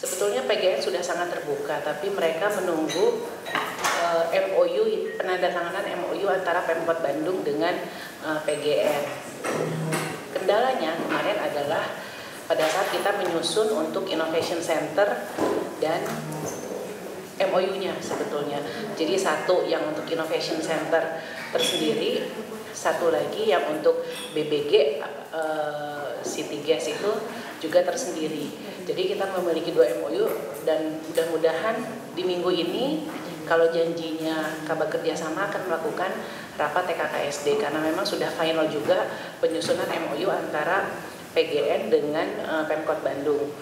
Sebetulnya PGN sudah sangat terbuka, tapi mereka menunggu MOU, penandatanganan MOU antara Pemkot Bandung dengan PGN. Kendalanya kemarin adalah pada saat kita menyusun untuk Innovation Center dan MOU-nya sebetulnya. Jadi satu yang untuk Innovation Center tersendiri, satu lagi yang untuk BBG City Gas itu juga tersendiri. Jadi kita memiliki 2 MOU dan mudah-mudahan di minggu ini kalau janjinya Kabag Kerjasama akan melakukan rapat TKKSD karena memang sudah final juga penyusunan MOU antara PGN dengan Pemkot Bandung.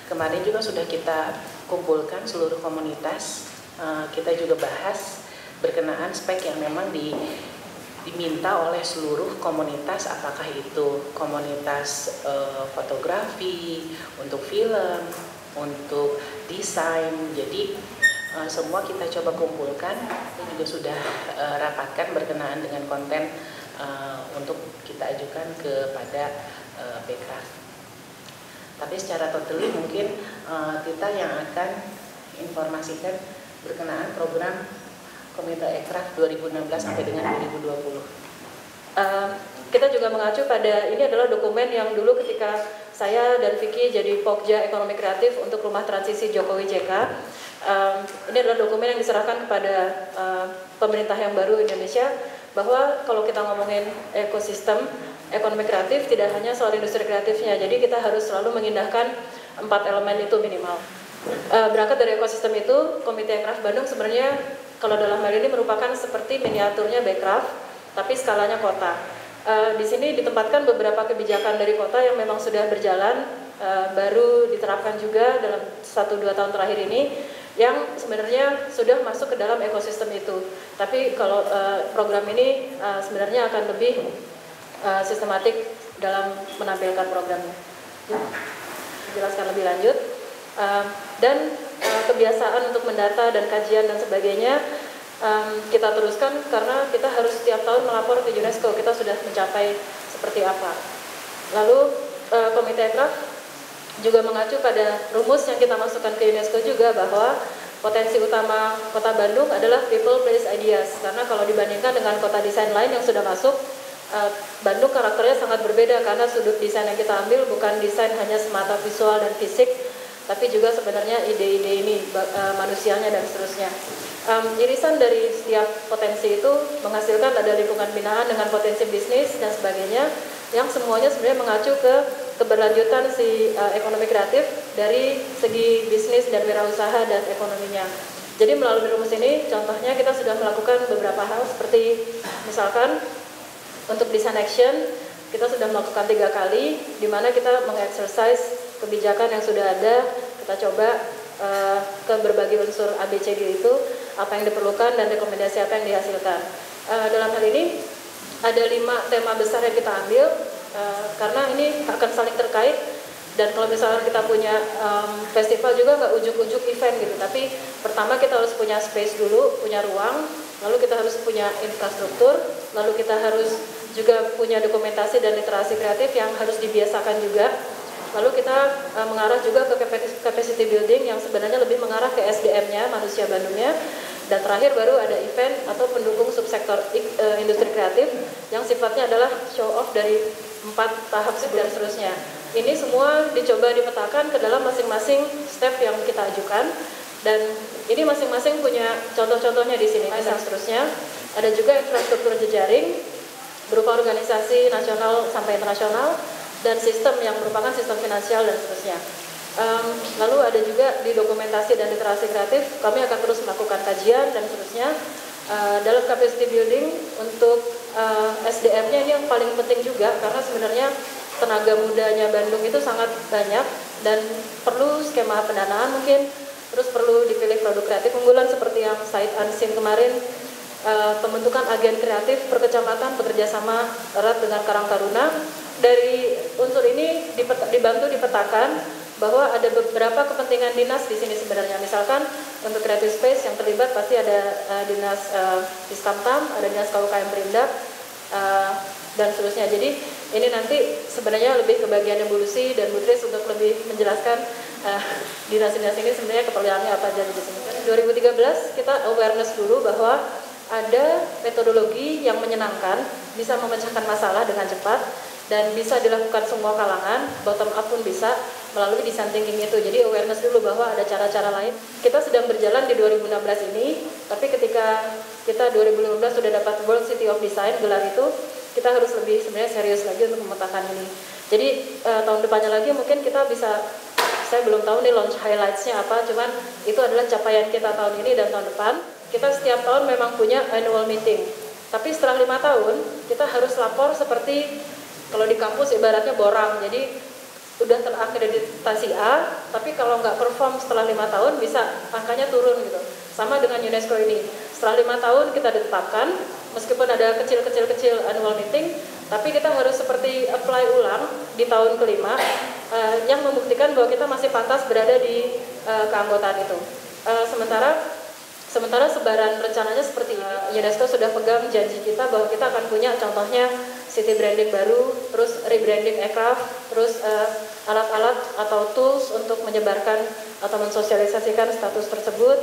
Kemarin juga sudah kita kumpulkan seluruh komunitas, kita juga bahas berkenaan spek yang memang diminta oleh seluruh komunitas, apakah itu komunitas fotografi, untuk film, untuk desain. Jadi semua kita coba kumpulkan dan juga sudah rapatkan berkenaan dengan konten untuk kita ajukan kepada Bekraf. Tapi secara totally mungkin kita yang akan informasikan berkenaan program Komite Ekraf 2016 sampai dengan 2020. Kita juga mengacu pada ini adalah dokumen yang dulu ketika saya dan Vicky jadi Pokja Ekonomi Kreatif untuk Rumah Transisi Jokowi JK. Ini adalah dokumen yang diserahkan kepada pemerintah yang baru Indonesia, bahwa kalau kita ngomongin ekosistem ekonomi kreatif tidak hanya soal industri kreatifnya, jadi kita harus selalu mengindahkan 4 elemen itu minimal. Berangkat dari ekosistem itu, Komite Ekraf Bandung sebenarnya kalau dalam hal ini merupakan seperti miniaturnya Bekraf, tapi skalanya kota. Di sini ditempatkan beberapa kebijakan dari kota yang memang sudah berjalan, baru diterapkan juga dalam 1-2 tahun terakhir ini, yang sebenarnya sudah masuk ke dalam ekosistem itu. Tapi kalau program ini sebenarnya akan lebih sistematik dalam menampilkan programnya. Jelaskan lebih lanjut. Dan kebiasaan untuk mendata dan kajian dan sebagainya kita teruskan karena kita harus setiap tahun melapor ke UNESCO kita sudah mencapai seperti apa. Lalu Komite Ekraf juga mengacu pada rumus yang kita masukkan ke UNESCO juga, bahwa potensi utama Kota Bandung adalah people, place, ideas. Karena kalau dibandingkan dengan kota desain lain yang sudah masuk, Bandung karakternya sangat berbeda karena sudut desain yang kita ambil bukan desain hanya semata visual dan fisik, tapi juga sebenarnya ide-ide ini, manusianya dan seterusnya. Irisan dari setiap potensi itu menghasilkan ada lingkungan binaan dengan potensi bisnis dan sebagainya, yang semuanya sebenarnya mengacu ke keberlanjutan si ekonomi kreatif dari segi bisnis dan wirausaha dan ekonominya. Jadi melalui rumus ini, contohnya kita sudah melakukan beberapa hal seperti misalkan untuk design action, kita sudah melakukan 3 kali, di mana kita mengexercise kebijakan yang sudah ada, kita coba ke berbagai unsur ABCD itu, apa yang diperlukan dan rekomendasi apa yang dihasilkan. Dalam hal ini, ada 5 tema besar yang kita ambil, karena ini akan saling terkait, dan kalau misalnya kita punya festival juga nggak ujuk-ujuk event gitu, tapi pertama kita harus punya space dulu, punya ruang, lalu kita harus punya infrastruktur, lalu kita harus juga punya dokumentasi dan literasi kreatif yang harus dibiasakan juga. Lalu kita mengarah juga ke capacity building yang sebenarnya lebih mengarah ke SDM-nya, manusia Bandungnya. Dan terakhir baru ada event atau pendukung subsektor industri kreatif yang sifatnya adalah show off dari 4 tahap dan seterusnya. Ini semua dicoba dipetakan ke dalam masing-masing step yang kita ajukan. Dan ini masing-masing punya contoh-contohnya di sini. Dan seterusnya ada juga infrastruktur jejaring berupa organisasi nasional sampai internasional dan sistem yang merupakan sistem finansial dan seterusnya. Lalu ada juga di dokumentasi dan literasi kreatif, kami akan terus melakukan kajian dan seterusnya. Dalam capacity building untuk SDM-nya ini yang paling penting juga, karena sebenarnya tenaga mudanya Bandung itu sangat banyak dan perlu skema pendanaan mungkin, terus perlu dipilih produk kreatif unggulan seperti yang Sight Unseen kemarin, pembentukan agen kreatif per kecamatan bekerja sama erat dengan Karang Taruna. Dari unsur ini dibantu dipetakan bahwa ada beberapa kepentingan dinas di sini sebenarnya. Misalkan untuk creative space yang terlibat pasti ada dinas Diskamtam, ada dinas KUKM Perindak, dan seterusnya. Jadi ini nanti sebenarnya lebih ke bagian evolusi dan Butris untuk lebih menjelaskan dinas-dinas ini sebenarnya keperluannya apa aja di sini. 2013 kita awareness dulu bahwa ada metodologi yang menyenangkan, bisa memecahkan masalah dengan cepat, dan bisa dilakukan semua kalangan, bottom up pun bisa melalui design thinking itu. Jadi awareness dulu bahwa ada cara-cara lain. Kita sedang berjalan di 2016 ini, tapi ketika kita 2015 sudah dapat World City of Design gelar itu, kita harus lebih sebenarnya serius lagi untuk memetakan ini. Jadi tahun depannya lagi mungkin kita bisa, saya belum tahu nih launch highlights-nya apa, cuman itu adalah capaian kita tahun ini dan tahun depan. Kita setiap tahun memang punya annual meeting, tapi setelah 5 tahun kita harus lapor seperti kalau di kampus ibaratnya borang. Jadi udah terakreditasi A, tapi kalau nggak perform setelah 5 tahun bisa angkanya turun gitu. Sama dengan UNESCO ini, setelah 5 tahun kita ditetapkan, meskipun ada kecil annual meeting, tapi kita harus seperti apply ulang di tahun kelima yang membuktikan bahwa kita masih pantas berada di keanggotaan itu. Sementara sebaran rencananya seperti ini, UNESCO sudah pegang janji kita bahwa kita akan punya contohnya city branding baru, terus rebranding aircraft, terus alat-alat atau tools untuk menyebarkan atau mensosialisasikan status tersebut.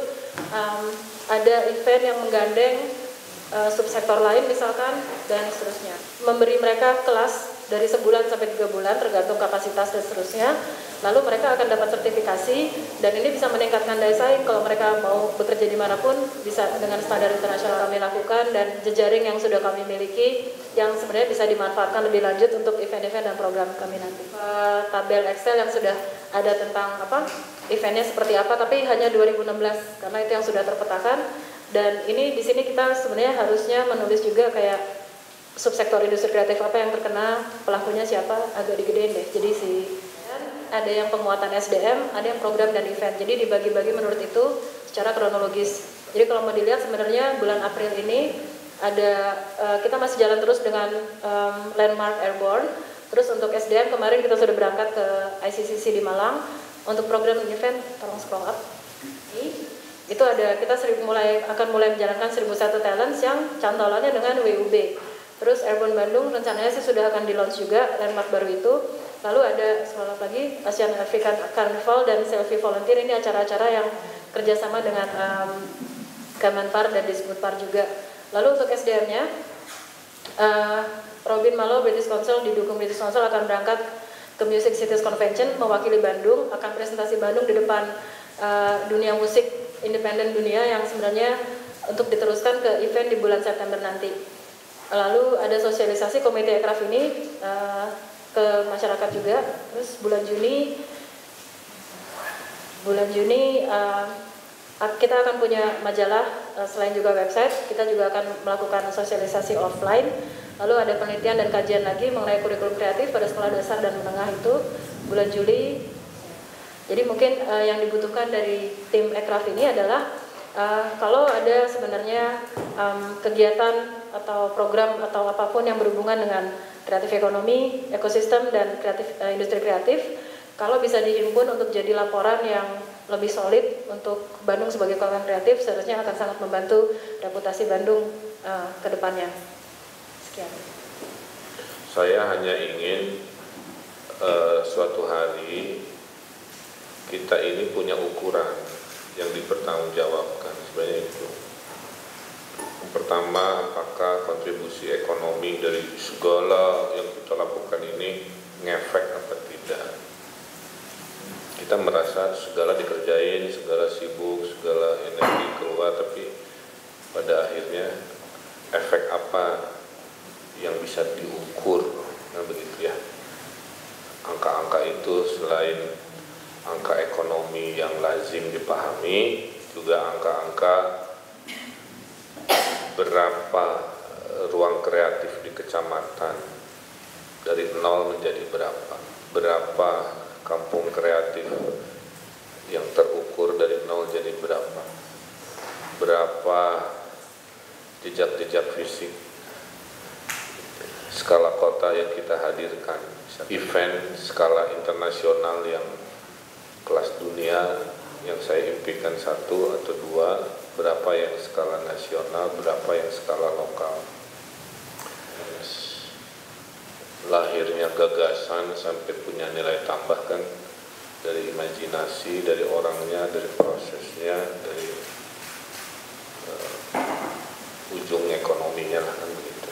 Ada event yang menggandeng subsektor lain misalkan, dan seterusnya. Memberi mereka kelas dari sebulan sampai 3 bulan tergantung kapasitas dan seterusnya. Lalu mereka akan dapat sertifikasi, dan ini bisa meningkatkan daya saing kalau mereka mau bekerja dimanapun, bisa dengan standar internasional kami lakukan, dan jejaring yang sudah kami miliki yang sebenarnya bisa dimanfaatkan lebih lanjut untuk event-event dan program kami nanti. Tabel Excel yang sudah ada tentang eventnya seperti apa, tapi hanya 2016 karena itu yang sudah terpetakan. Dan ini di sini kita sebenarnya harusnya menulis juga kayak subsektor industri kreatif apa yang terkena, pelakunya siapa, agak digedein deh. Jadi ada yang penguatan SDM, ada yang program dan event. Jadi dibagi-bagi menurut itu secara kronologis. Jadi kalau mau dilihat sebenarnya bulan April ini ada kita masih jalan terus dengan Landmark Airborne. Terus untuk SDM kemarin kita sudah berangkat ke ICCC di Malang. Untuk program dan event, tolong scroll up. Itu ada, kita akan mulai menjalankan 1001 Talents yang cantolannya dengan WUB. Terus Airborne Bandung rencananya sih sudah akan di launch juga landmark baru itu. Lalu ada sekolah lagi Asian African Carnival dan Selfie Volunteer, ini acara-acara yang kerjasama dengan Kemenpar dan Disbudpar juga. Lalu untuk SDM-nya, Robin Malo British Council didukung British Council akan berangkat ke Music Cities Convention mewakili Bandung, akan presentasi Bandung di depan dunia musik independen dunia yang sebenarnya untuk diteruskan ke event di bulan September nanti. Lalu ada sosialisasi komite aircraft ini ke masyarakat juga. Terus bulan Juni kita akan punya majalah, selain juga website, kita juga akan melakukan sosialisasi offline. Lalu ada penelitian dan kajian lagi mengenai kurikulum kreatif pada sekolah dasar dan menengah itu bulan Juli. Jadi mungkin yang dibutuhkan dari tim aircraft ini adalah kalau ada sebenarnya kegiatan atau program atau apapun yang berhubungan dengan kreatif ekonomi, ekosistem, dan industri kreatif, kalau bisa dihimpun untuk jadi laporan yang lebih solid untuk Bandung sebagai kota kreatif, seharusnya akan sangat membantu reputasi Bandung ke depannya. Sekian. Saya hanya ingin suatu hari kita ini punya ukuran yang dipertanggungjawabkan, sebenarnya itu. Yang pertama, apakah kontribusi ekonomi dari segala yang kita lakukan ini ngefek apa tidak? Kita merasa segala dikerjain, segala sibuk, segala energi keluar, tapi pada akhirnya efek apa yang bisa diukur? Nah begitu ya. Angka-angka itu selain angka ekonomi yang lazim dipahami, juga angka-angka berapa ruang kreatif di kecamatan dari 0 menjadi berapa kampung kreatif yang terukur dari 0 jadi berapa jejak-jejak fisik, skala kota yang kita hadirkan, event skala internasional yang kelas dunia yang saya impikan 1 atau 2, berapa yang skala nasional, berapa yang skala lokal. Lahirnya gagasan sampai punya nilai tambah kan dari imajinasi, dari orangnya, dari prosesnya, dari ujung ekonominya lah, kan begitu.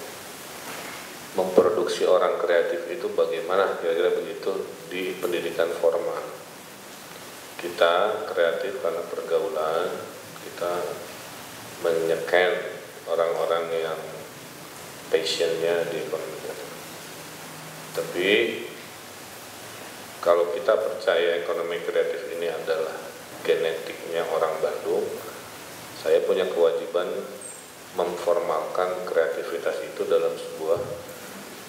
Memproduksi orang kreatif itu bagaimana, kira-kira begitu di pendidikan formal. Kita kreatif karena pergaulan, kita menyeken orang-orang yang passionnya di ekonomi kreatif. Tapi kalau kita percaya ekonomi kreatif ini adalah genetiknya orang Bandung, saya punya kewajiban memformalkan kreativitas itu dalam sebuah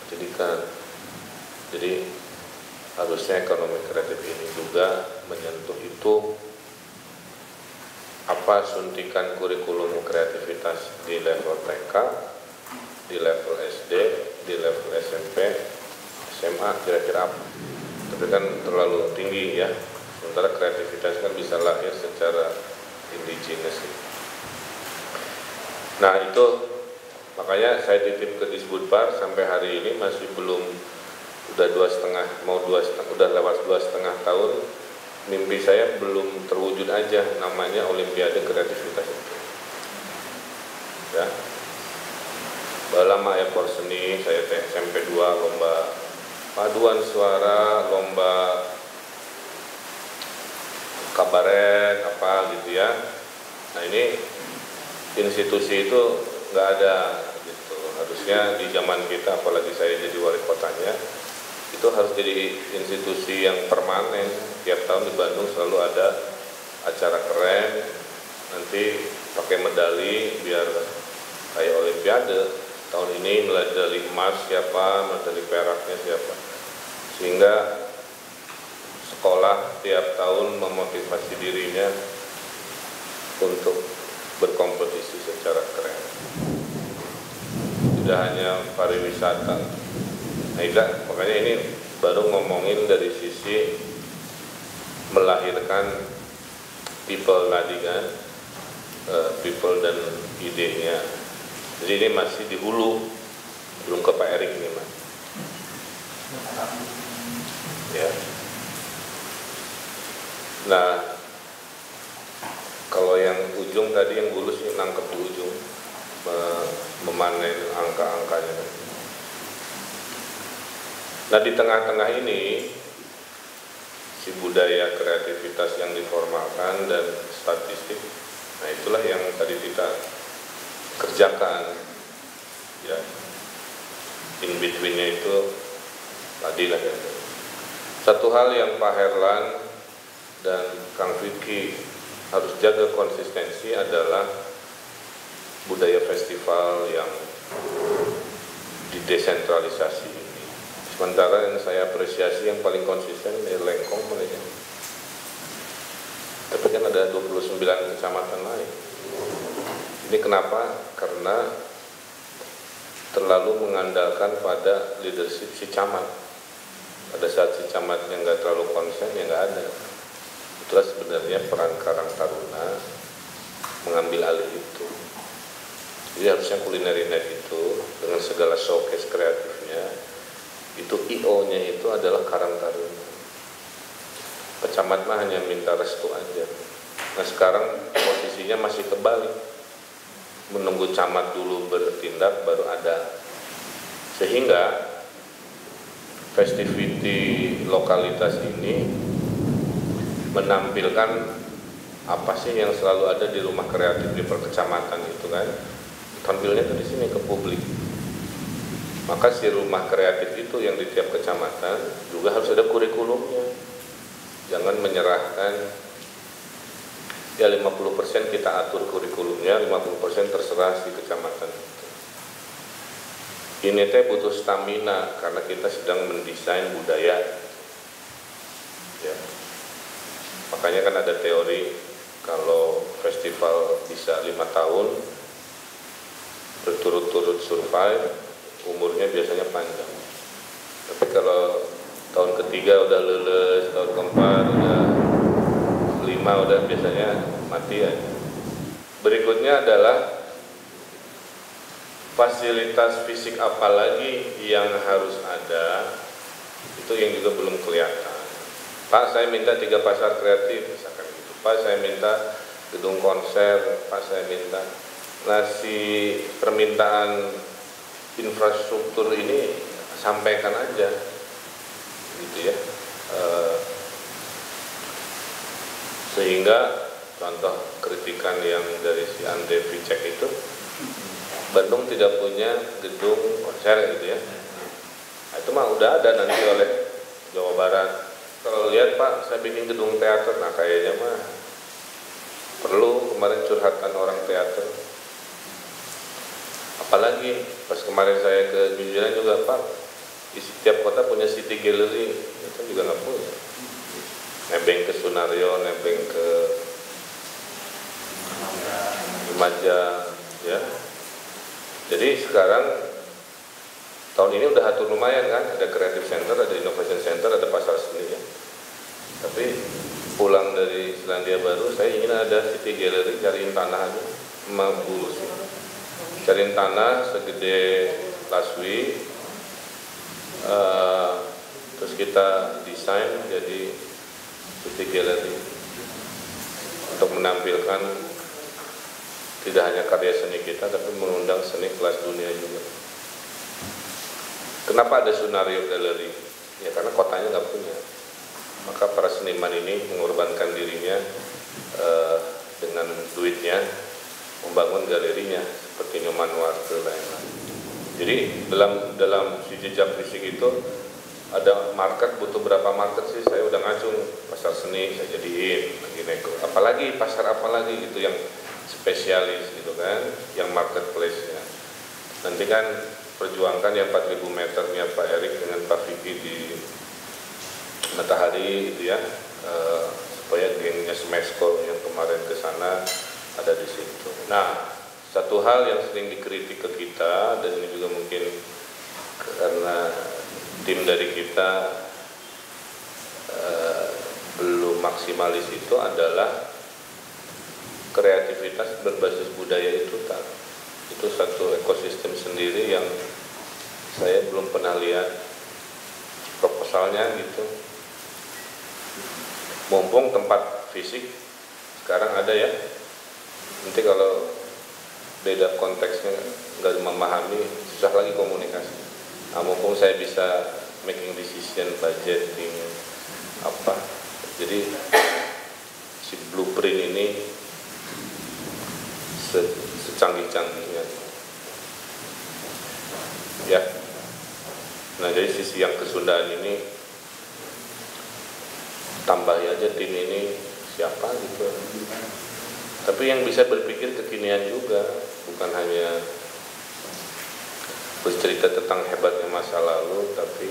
pendidikan. Jadi harusnya ekonomi kreatif ini juga menyentuh itu, apa suntikan kurikulum kreativitas di level TK, di level SD, di level SMP, SMA, kira-kira apa. Tapi kan terlalu tinggi ya, sementara kreativitas kan bisa lahir secara indigenous. Nah itu makanya saya titip ke Disbudpar sampai hari ini masih belum, udah udah lewat 2,5 tahun, mimpi saya belum terwujud aja, namanya Olimpiade Kreativitas itu. Ya, lama ya Porseni, saya SMP 2 lomba paduan suara, lomba kabaret apa gitu ya. Nah ini institusi itu nggak ada gitu. Harusnya di zaman kita, apalagi saya jadi wali kotanya, itu harus jadi institusi yang permanen. Tiap tahun di Bandung selalu ada acara keren, nanti pakai medali biar kayak Olimpiade. Tahun ini medali emas siapa, medali peraknya siapa, sehingga sekolah tiap tahun memotivasi dirinya untuk berkompetisi secara keren. Tidak hanya pariwisata. Nah, makanya ini baru ngomongin dari sisi melahirkan people tadi kan, people dan idenya. Jadi ini masih di hulu, belum ke Pak Erik nih Mas. Ya. Nah, kalau yang ujung tadi yang bulus yang nangkep di ujung, memanen angka-angkanya. Nah di tengah-tengah ini si budaya kreativitas yang diformalkan dan statistik, nah itulah yang tadi kita kerjakan, ya. In between-nya itu tadi lah ya. Satu hal yang Pak Herlan dan Kang Vicky harus jaga konsistensi adalah budaya festival yang didesentralisasi ini. Sementara yang saya apresiasi yang paling konsisten di Lengkong mereka. Tapi kan ada 29 kecamatan lain. Ini kenapa? Karena terlalu mengandalkan pada leadership si camat. Pada saat si camatnya nggak terlalu konsen, ya nggak ada. Itulah sebenarnya peran Karang Taruna mengambil alih itu. Jadi harusnya Culinary Night itu dengan segala showcase kreatifnya, itu IO-nya itu adalah Karang Taruna. Pecamat mah hanya minta restu aja. Nah sekarang posisinya masih kebalik. Menunggu camat dulu bertindak baru ada, sehingga festivity lokalitas ini menampilkan apa sih yang selalu ada di rumah kreatif di perkecamatan itu kan, tampilnya tuh di sini ke publik. Maka si rumah kreatif itu yang di tiap kecamatan juga harus ada kurikulumnya, jangan menyerahkan ya 50% kita atur kurikulumnya, 50% terserah si kecamatan itu. Ini teh butuh stamina karena kita sedang mendesain budaya. Ya. Makanya kan ada teori kalau festival bisa 5 tahun berturut-turut survive, umurnya biasanya panjang. Tapi kalau tahun ketiga udah lulus, tahun keempat udah 5 udah biasanya mati aja. Berikutnya adalah fasilitas fisik apa lagi yang harus ada, itu yang juga belum kelihatan. Pak saya minta 3 pasar kreatif misalkan gitu, Pak saya minta gedung konser, Pak saya minta. Nah si permintaan infrastruktur ini sampaikan aja gitu ya. Sehingga contoh kritikan yang dari si Andre Vicek itu, Bandung tidak punya gedung konser gitu ya. Nah, itu mah udah ada nanti oleh Jawa Barat. Kalau lihat Pak, saya bikin gedung teater, nah kayaknya mah perlu, kemarin curhatan orang teater. Apalagi pas kemarin saya ke New Zealand juga Pak, di setiap kota punya city gallery, itu juga nggak punya. Nebeng ke Sunario, nebeng ke Lumajang, ya. Jadi sekarang tahun ini udah atur lumayan kan, ada Creative Center, ada Innovation Center, ada pasar seni ya. Tapi pulang dari Selandia Baru, saya ingin ada city gallery, cariin tanah aja, mampu sih. Cariin tanah segede Laswi, terus kita desain jadi city gallery untuk menampilkan tidak hanya karya seni kita, tapi mengundang seni kelas dunia juga. Kenapa ada Sunario Gallery? Ya karena kotanya nggak punya. Maka para seniman ini mengorbankan dirinya dengan duitnya membangun galerinya seperti Nyoman Warte lain-lain. Jadi dalam si jejak fisik itu ada market, butuh berapa market sih? Saya udah ngacung pasar seni, saya jadiin lagi nego. Apalagi pasar apalagi gitu yang spesialis gitu kan, yang marketplace-nya. Nanti kan perjuangkan yang 4.000 meternya Pak Erik dengan Pak Vicky di Matahari gitu ya, supaya gengnya Smesco yang kemarin ke sana ada di situ. Nah, satu hal yang sering dikritik ke kita, dan ini juga mungkin karena tim dari kita belum maksimalis, itu adalah kreativitas berbasis budaya itu satu ekosistem sendiri yang saya belum pernah lihat proposalnya gitu. Mumpung tempat fisik sekarang ada ya, nanti kalau beda konteksnya nggak memahami, susah lagi komunikasi. Nah, mumpung saya bisa making decision, budgeting apa, jadi si blueprint ini secanggih-canggihnya ya. Nah dari sisi yang kesundaan ini tambahi aja tim ini siapa gitu, tapi yang bisa berpikir kekinian juga, bukan hanya bercerita tentang hebatnya masa lalu, tapi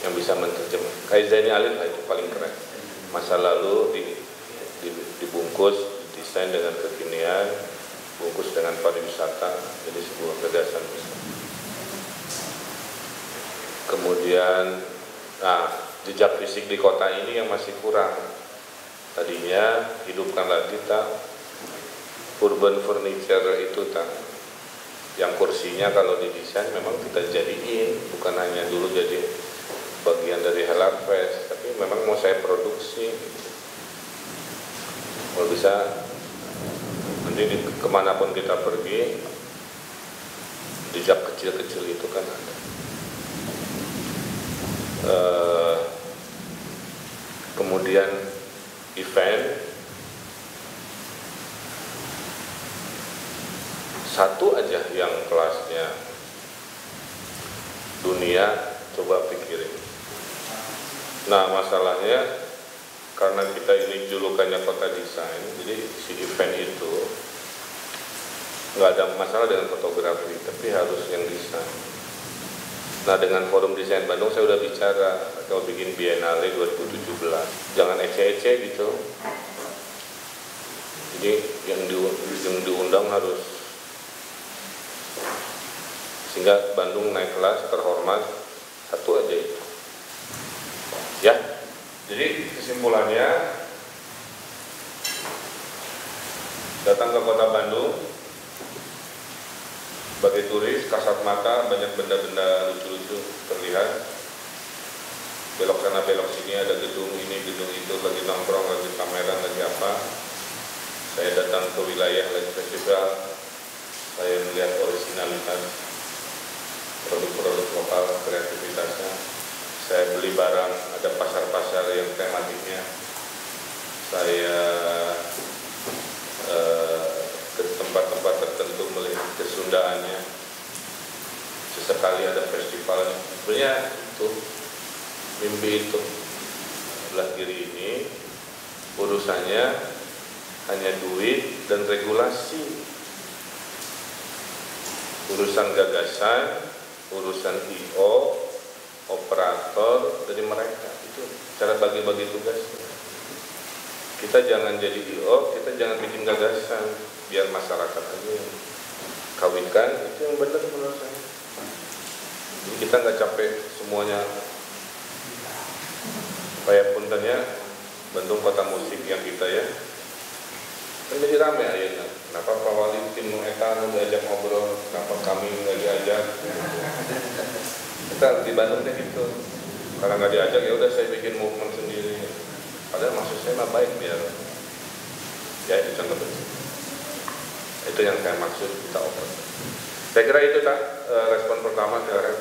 yang bisa menerjemah. Kayak Zaini Alif itu paling keren, masa lalu dibungkus, desain dengan kekinian, bungkus dengan pariwisata, jadi sebuah gagasan besar. Kemudian, jejak fisik di kota ini yang masih kurang. Tadinya hidupkan lagi urban furniture itu yang kursinya kalau didesain memang kita jadiin, bukan hanya dulu jadi bagian dari Hellar Fest, tapi memang mau saya produksi. Kalau bisa nanti kemanapun kita pergi, jejak kecil-kecil itu kan ada. Kemudian event, satu aja yang kelasnya dunia, coba pikirin. Nah masalahnya karena kita ini julukannya kota desain, jadi si event itu nggak ada masalah dengan fotografi, tapi harus yang desain. Nah dengan Forum Desain Bandung saya udah bicara, kalau bikin Biennale 2017, jangan ece-ece gitu. Jadi yang diundang harus, sehingga Bandung naik kelas, terhormat, satu aja itu. Ya, jadi kesimpulannya, datang ke kota Bandung sebagai turis, kasat mata, banyak benda-benda lucu-lucu terlihat. belok sana belok sini, ada gedung ini gedung itu, lagi nongkrong, lagi pameran, lagi apa. Saya datang ke wilayah lagi festival, saya melihat originalitas produk-produk lokal, kreativitasnya. Saya beli barang, ada pasar-pasar yang tematiknya. Saya ke tempat-tempat tertentu melihat kesundaannya. Sesekali ada festivalnya. Sebenarnya itu mimpi itu. Sebelah kiri ini urusannya hanya duit dan regulasi. Urusan gagasan, urusan IO, operator dari mereka. Itu cara bagi-bagi tugas. Kita jangan jadi IO, kita jangan bikin gagasan, biar masyarakat aja yang kawinkan. Itu yang benar menurut saya. Jadi kita nggak capek semuanya. Supaya puntennya Bandung kota musik yang kita ya. Kan jadi rame akhirnya. Kenapa Pak Wali tim Etan diajak ngobrol, kenapa kami nggak diajak? Kita di Bandung kayak gitu. Karena nggak diajak ya udah saya bikin movement sendiri. Padahal maksud saya mah baik biar ya itu contoh. Itu yang saya maksud kita oper. Saya kira itu tak respon pertama dari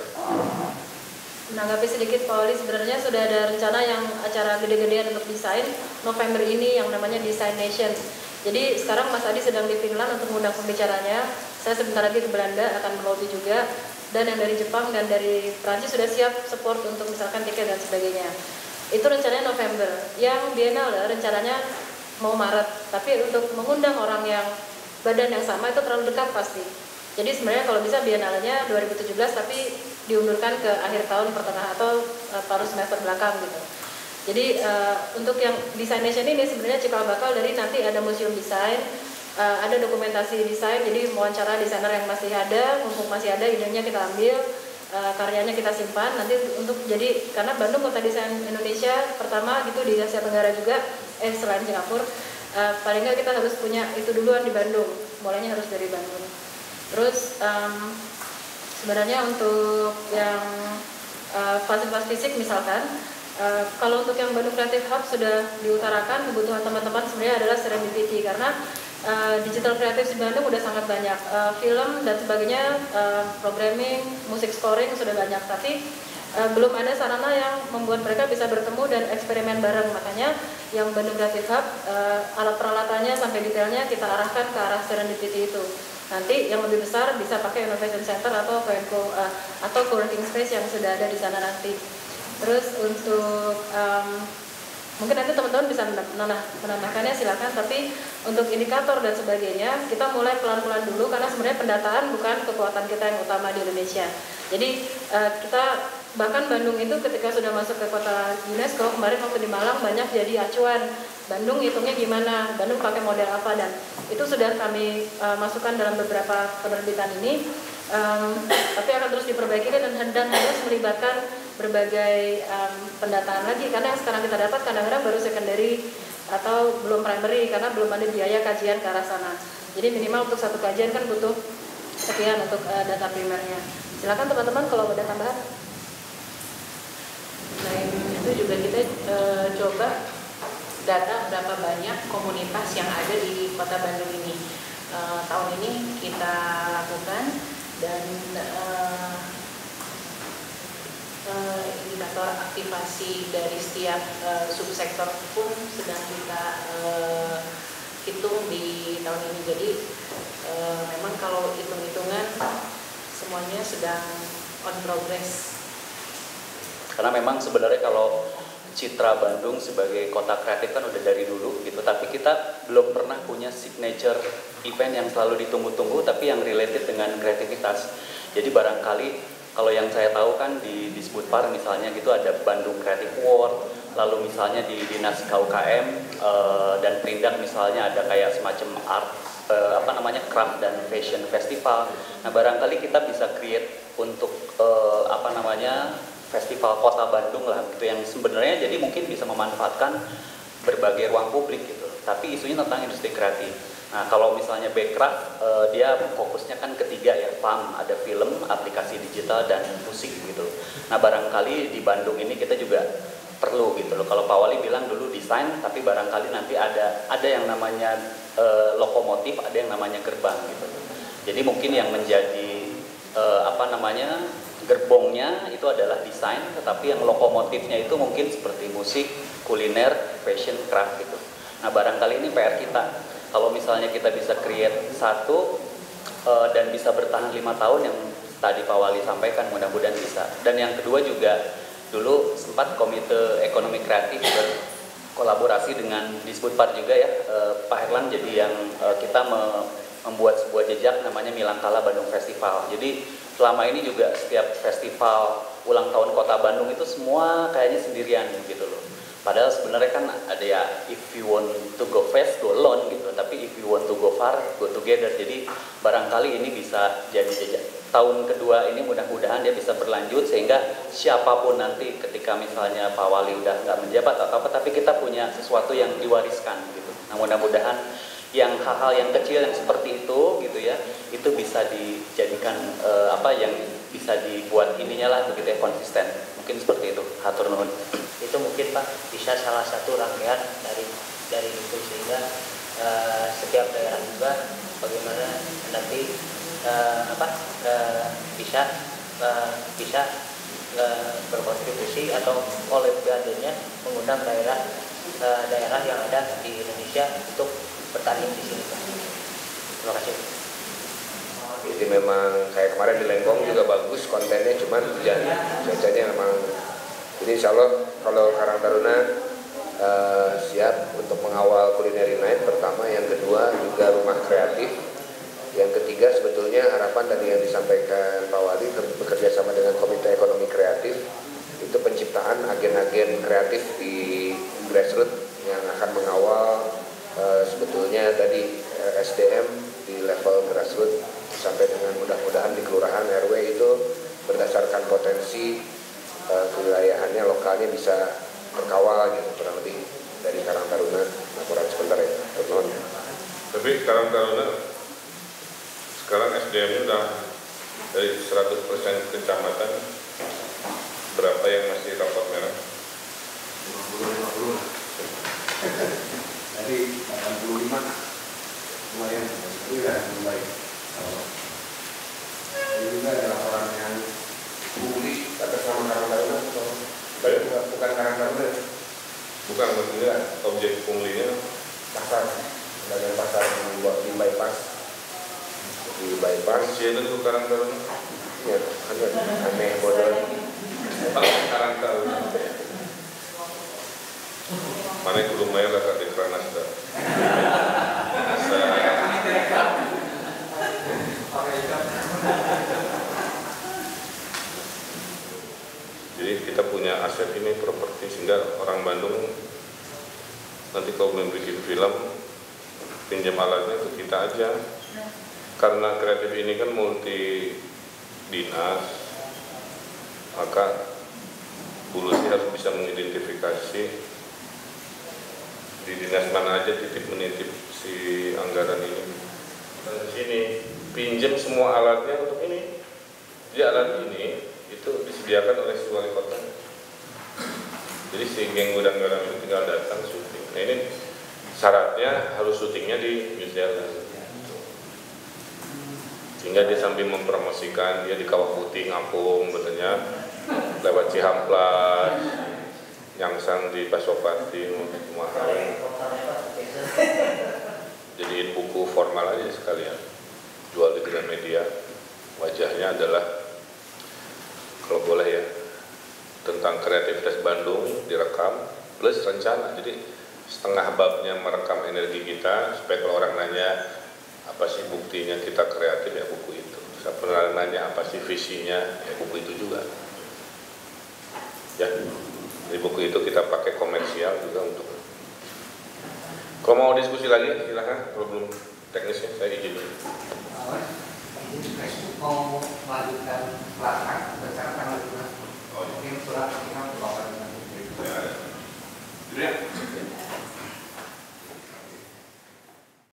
menanggapi sedikit Pak Wali, sebenarnya sudah ada rencana yang acara gede-gedean untuk desain November ini yang namanya Design Nation. Jadi sekarang Mas Adi sedang di Finland untuk mengundang pembicaranya. Saya sebentar lagi ke Belanda akan melobi juga. Dan yang dari Jepang dan dari Prancis sudah siap support untuk misalkan tiket dan sebagainya. Itu rencananya November. Yang Biennale rencananya mau Maret. Tapi untuk mengundang orang yang badan yang sama itu terlalu dekat pasti. Jadi sebenarnya kalau bisa Biennale-nya 2017 tapi diundurkan ke akhir tahun pertengahan atau paruh semester belakang gitu. Jadi untuk yang Design Nation ini sebenarnya cikal bakal dari nanti ada museum desain, ada dokumentasi desain, jadi wawancara desainer yang masih ada, mumpung masih ada idenya kita ambil, karyanya kita simpan nanti untuk jadi, karena Bandung kota desain Indonesia pertama gitu di Asia Tenggara juga, selain Singapura, paling nggak kita harus punya itu duluan di Bandung, mulainya harus dari Bandung. Terus sebenarnya untuk yang fasilitas fisik misalkan, kalau untuk yang Bandung Creative Hub sudah diutarakan, kebutuhan teman-teman sebenarnya adalah serendipity karena digital kreatif di Bandung udah sangat banyak, film dan sebagainya, programming, musik scoring sudah banyak, tapi belum ada sarana yang membuat mereka bisa bertemu dan eksperimen bareng. Makanya yang Bandung Creative Hub, alat peralatannya sampai detailnya kita arahkan ke arah serendipity itu. Nanti yang lebih besar bisa pakai Innovation Center atau co-working space yang sudah ada di sana nanti. Terus untuk mungkin nanti teman-teman bisa menambahkannya silakan, tapi untuk indikator dan sebagainya kita mulai pelan-pelan dulu karena sebenarnya pendataan bukan kekuatan kita yang utama di Indonesia. Jadi kita bahkan Bandung itu ketika sudah masuk ke kota UNESCO kemarin waktu di Malang banyak jadi acuan Bandung hitungnya gimana, Bandung pakai model apa, dan itu sudah kami masukkan dalam beberapa penerbitan ini, tapi akan terus diperbaiki dan harus melibatkan berbagai pendataan lagi karena yang sekarang kita dapat kadang-kadang baru secondary atau belum primary karena belum ada biaya kajian ke arah sana. Jadi minimal untuk satu kajian kan butuh sekian untuk data primernya. Silakan teman-teman kalau ada tambahan. Selain itu juga kita coba data berapa banyak komunitas yang ada di kota Bandung ini. Tahun ini kita lakukan dan indikator aktivasi dari setiap subsektor pun sedang kita hitung di tahun ini. Jadi memang kalau hitung-hitungan semuanya sedang on progress. Karena memang sebenarnya kalau citra Bandung sebagai kota kreatif kan udah dari dulu gitu, tapi kita belum pernah punya signature event yang selalu ditunggu-tunggu tapi yang related dengan kreativitas. Jadi barangkali kalau yang saya tahu kan di Disbudpar misalnya gitu ada Bandung Creative World, lalu misalnya di Dinas KUKM dan Perindak misalnya ada kayak semacam art craft dan fashion festival. Nah barangkali kita bisa create untuk festival kota Bandung lah gitu yang sebenarnya jadi mungkin bisa memanfaatkan berbagai ruang publik gitu, tapi isunya tentang industri kreatif. Nah kalau misalnya Backcraft dia fokusnya kan ketiga ya, PAM, ada film, aplikasi digital dan musik gitu. Nah barangkali di Bandung ini kita juga perlu gitu loh. Kalau Pak Wali bilang dulu desain, tapi barangkali nanti ada yang namanya lokomotif, ada yang namanya gerbang gitu. Jadi mungkin yang menjadi gerbongnya itu adalah desain, tetapi yang lokomotifnya itu mungkin seperti musik, kuliner, fashion, craft gitu. Nah barangkali ini PR kita. Kalau misalnya kita bisa create satu dan bisa bertahan 5 tahun yang tadi Pak Wali sampaikan, mudah-mudahan bisa. Dan yang kedua juga dulu sempat Komite Ekonomi Kreatif berkolaborasi dengan Disbudpar juga ya, Pak Herlan, jadi yang kita membuat sebuah jejak namanya Milangkala Bandung Festival. Jadi selama ini juga setiap festival ulang tahun Kota Bandung itu semua kayaknya sendirian gitu loh. Padahal sebenarnya kan ada ya, if you want to go fast, go alone gitu. Tapi if you want to go far, go together. Jadi barangkali ini bisa jadi jejak. Tahun kedua ini mudah-mudahan dia bisa berlanjut sehingga siapapun nanti ketika misalnya Pak Wali udah nggak menjabat atau apa, tapi kita punya sesuatu yang diwariskan gitu. Nah mudah-mudahan yang hal-hal yang kecil yang seperti itu gitu ya, itu bisa dijadikan yang bisa dibuat ininya lah begitu ya, konsisten. Mungkin seperti itu. Hatur nuhun. Itu mungkin Pak bisa salah satu rangkaian dari itu, sehingga setiap daerah juga bagaimana nanti bisa berkontribusi atau olimpiadenya mengundang daerah yang ada di Indonesia untuk bertanding di sini Pak. Terima kasih. Jadi memang kayak kemarin di Lengkong juga bagus kontennya, cuman hujan, cuacanya memang. Jadi insya Allah kalau Karang Taruna siap untuk mengawal Culinary Night pertama, yang kedua juga rumah kreatif, yang ketiga sebetulnya harapan tadi yang disampaikan Pak Wali bekerja sama dengan Komite Ekonomi Kreatif itu penciptaan agen-agen kreatif di grassroots yang akan mengawal sebetulnya tadi SDM di level grassroots sampai dengan mudah-mudahan di kelurahan RW itu berdasarkan potensi kewilayahannya, lokalnya bisa terkawal gitu, kurang lebih dari Karang Taruna. Laporan sebentar ya, teman-teman. Tapi Karang Taruna sekarang SDM-nya udah dari 100% kecamatan, berapa yang masih rapot merah? 50 dari 85 lumayan, itu udah baik. Ini juga ada laporan yang publik atas nama Karang Taruna, bukan Karang Taruna, Bukan, maksudnya objek punglinya Pasar, bagian pasar buat di bypass. Di bypass, masih ada tuh Karang Taruna. ya, aneh bodoh. Karang Taruna. Mana kudu mayar lah di Kranas dah. Jadi kita punya aset ini, properti, sehingga orang Bandung nanti kalau mau bikin film pinjam alatnya ke kita aja. Karena kreatif ini kan multi dinas, maka Bulus harus bisa mengidentifikasi di dinas mana aja titip menitip si anggaran ini. Dan sini pinjam semua alatnya untuk ini. Jadi alat ini itu disediakan oleh si wali kota. Jadi si geng gudang garam itu tinggal datang syuting. Nah ini syaratnya harus syutingnya di New Zealand. Sehingga dia sambil mempromosikan, dia di Kawah Putih Ngampung betulnya, lewat Cihamplas, Nyangsang di Pasopati, mahal. Jadiin buku formal aja sekalian, jual di Gramedia. Wajahnya adalah, kalau boleh ya, tentang kreativitas Bandung direkam plus rencana. Jadi setengah babnya merekam energi kita supaya kalau orang nanya apa sih buktinya kita kreatif, ya buku itu. Sebenarnya nanya apa sih visinya, ya buku itu juga. Ya, di buku itu kita pakai komersial juga untuk. Kalau mau diskusi lagi silahkan, kalau belum teknisnya saya izin dulu. Facebook mau melanjutkan pelaksanaan secara tanggal 2. Mungkin surat